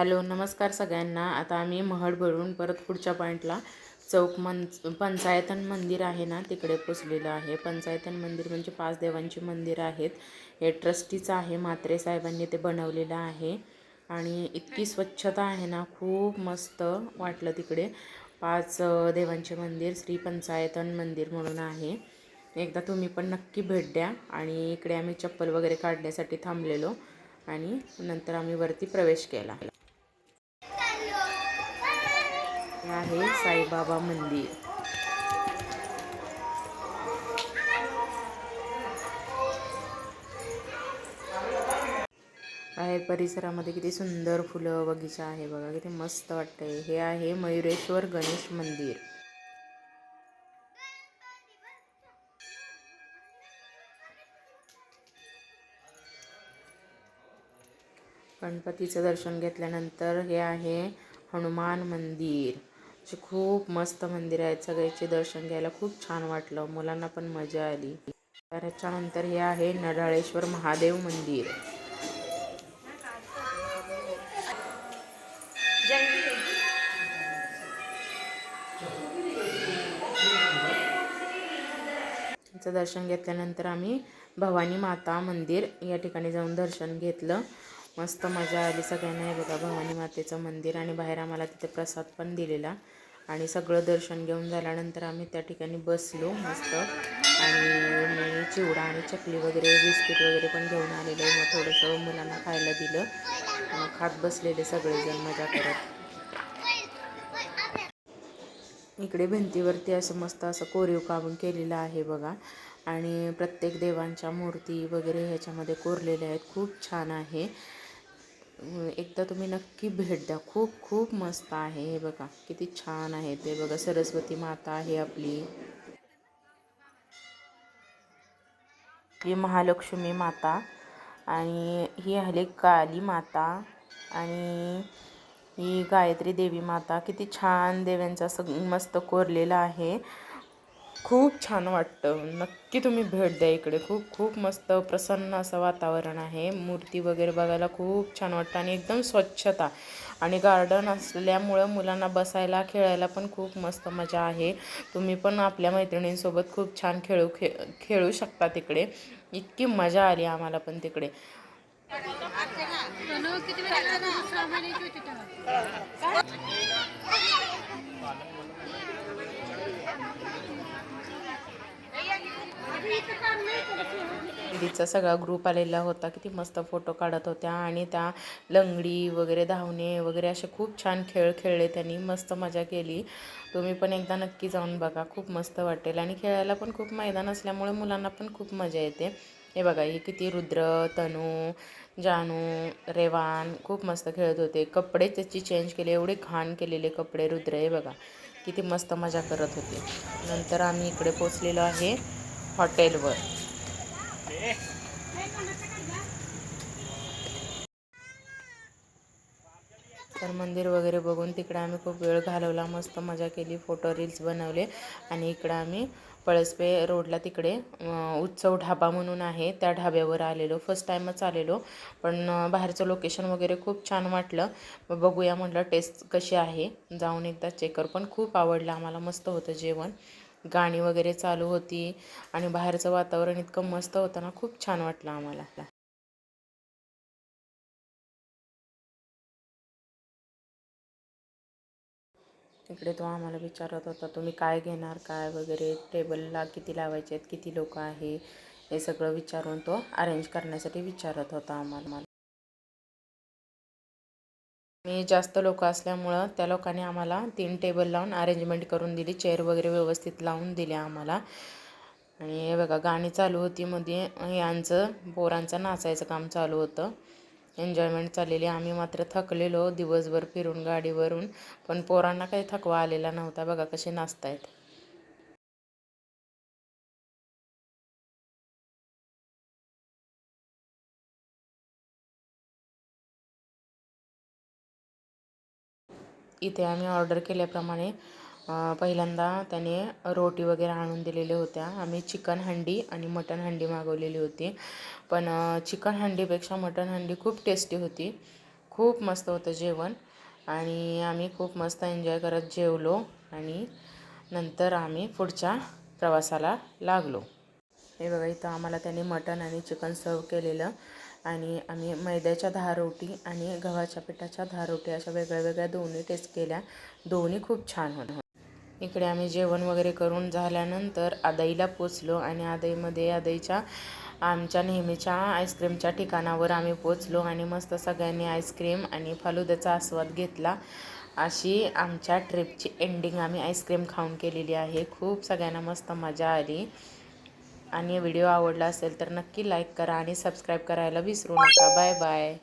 Hello नमस्कार सगळ्यांना। आता आम्ही महडवरून परत पुढच्या पॉईंटला पंचायतन मंदिर आहे ना तिकडे पोचलेलो आहे। पंचायतन मंदिर म्हणजे 5 देवांची मंदिर आहेत। हे ट्रस्टीचं आहे, म्हात्रे साहेबांनी ते बनवलेलं आहे आणि इतकी स्वच्छता आहे ना, खूप मस्त वाटलं तिकडे। 5 देवांचे मंदिर श्री पंचायतन मंदिर म्हणून आहे। एकदा तुम्ही पण नक्की भेट द्या। आणि इकडे आम्ही चप्पल वगैरे काढण्यासाठी थांबलेलो आणि नंतर आम्ही वरती प्रवेश केला। आहे साईबाबा मंदिर। बाहेर परिसरामध्ये किती सुंदर फुलं बगीचा आहे बघा, किती मस्त वाटतंय। हे आहे मयुरेश्वर गणेश मंदिर। गणपतीचं दर्शन घेतल्यानंतर हे आहे हनुमान मंदिर। असे खूप मस्त मंदिर आहेत, सगळ्याचे दर्शन घ्यायला खूप छान वाटलं, मुलांना पण मजा आली। त्याच्यानंतर हे आहे नडाळेश्वर महादेव मंदिर। दर्शन घेतल्यानंतर आम्ही भवानी माता मंदिर या ठिकाणी जाऊन दर्शन घेतलं। मस्त मजा आली सगळ्यांना। हे बघा भवानी मातेचं मंदिर आणि बाहेर आम्हाला तिथे प्रसाद पण दिलेला। आणि सगळं दर्शन घेऊन झाल्यानंतर आम्ही त्या ठिकाणी बसलो मस्त। आणि मी चिवडा आणि चकली वगैरे बिस्किट वगैरे पण घेऊन आलेलो। मग थोडंसं मुलांना खायला दिलं, मग खात बसलेले सगळेजण मजा करत। इकडे भिंतीवरती असं मस्त असं कोरीव काम केलेलं आहे बघा। आणि प्रत्येक देवांच्या मूर्ती वगैरे ह्याच्यामध्ये कोरलेल्या आहेत, खूप छान आहे। एकदा तुम्ही नक्की भेट द्या, खूप खूप मस्त आहे। हे बघा किती छान आहे ते बघा, सरस्वती माता आहे आपली, ही महालक्ष्मी माता आणि ही आली काली माता आणि ही गायत्री देवी माता। किती छान देवांचं असं मस्त कोरलेलं आहे, खूप छान वाटतं। नक्की तुम्ही भेट द्या इकडे, खूप खूप मस्त प्रसन्न असं वातावरण आहे। मूर्ती वगैरे बघायला खूप छान वाटतं आणि एकदम स्वच्छता आणि गार्डन असल्यामुळं मुलांना बसायला खेळायला पण खूप मस्त मजा आहे। तुम्ही पण आपल्या मैत्रिणींसोबत खूप छान खेळू शकता तिकडे। इतकी मजा आली आम्हाला पण तिकडे। दीदीचा सगळा ग्रुप आलेला होता, किती मस्त फोटो काढत होत्या आणि त्या लंगडी वगैरे धावणे वगैरे असे खूप छान खेळ खेळले त्यांनी, मस्त मजा केली। तुम्ही पण एकदा नक्की जाऊन बघा, खूप मस्त वाटेल आणि खेळायला पण खूप मैदान असल्यामुळे मुलांना पण खूप मजा येते। हे बघा हे किती रुद्र, तनू, जानू, रेवान खूप मस्त खेळत होते। कपडे त्याची चेंज केले, एवढे घाण केलेले कपडे रुद्र, हे बघा किती मस्त मजा करत होते। नंतर आम्ही इकडे पोचलेलो आहे हॉटेलवर। तर मंदिर वगैरे बघून तिकडे आम्ही खूप वेळ घालवला, मस्त मजा केली, फोटो रील्स बनवले। आणि इकडं आम्ही पळसपे रोडला तिकडे उत्सव ढाबा म्हणून आहे, त्या ढाब्यावर आलेलो। फर्स्ट टाईमच आलेलो, पण बाहेरचं लोकेशन वगैरे खूप छान वाटलं। मग बघूया म्हटलं टेस्ट कशी आहे, जाऊन एकदा चेक कर। पण खूप आवडलं आम्हाला, मस्त होतं जेवण, गाणी वगैरे चालू होती आणि बाहेरचं वातावरण इतकं मस्त होतं ना, खूप छान वाटलं आम्हाला। तिकडे तो आम्हाला विचारत होता तुम्ही काय घेणार काय वगैरे, टेबलला किती लावायचे आहेत, किती लोक आहे, हे सगळं विचारून तो अरेंज करण्यासाठी विचारत होता आम्हाला। मी जास्त लोक असल्यामुळं त्या लोकांनी आम्हाला 3 टेबल लावून अरेंजमेंट करून दिली, चेअर वगैरे व्यवस्थित लावून दिले आम्हाला। आणि हे बघा गाणी चालू होती, मध्ये यांचं पोरांचं नाचायचं काम चालू होतं, एन्जॉयमेंट चाललेली। आम्ही मात्र थकलेलो दिवसभर फिरून गाडीवरून, पण पोरांना काही थकवा आलेला नव्हता, बघा कसे नाचतायत। इथे आम्ही ऑर्डर केल्याप्रमाणे पहिल्यांदा त्याने रोटी वगैरे आणून दिलेल्या होत्या। आम्ही चिकन हंडी आणि मटन हंडी मागवलेली होती, पण चिकन हंडीपेक्षा मटन हंडी खूप टेस्टी होती, खूप मस्त होतं जेवण आणि आम्ही खूप मस्त एन्जॉय करत जेवलो आणि नंतर आम्ही पुढच्या प्रवासाला लागलो. हे बघा इथं आम्हाला त्यांनी मटण आणि चिकन सर्व केलेलं आणि आम्ही मैद्याच्या 10 रोटी आणि गव्हाच्या पिठाच्या 10 रोटी अशा वेगळ्या वेगळ्या दोन्ही टेस्ट केल्या. दोन्ही खूप छान होत्या. इकडे आम्ही जेवण वगैरे करून झाल्यानंतर आदईला पोचलो आणि आदईच्या आमच्या नेहमीच्या आईस्क्रीमच्या ठिकाणावर आम्ही पोचलो आणि मस्त सगळ्यांनी आईस्क्रीम आणि फालुद्याचा आस्वाद घेतला. अशी आमच्या ट्रिपची एंडिंग आम्ही आईस्क्रीम खाऊन केलेली आहे. खूप सगळ्यांना मस्त मजा आली आणि व्हिडिओ आवडला असेल तर नक्की लाईक करा आणि सबस्क्राईब करायला विसरू नका. Bye bye.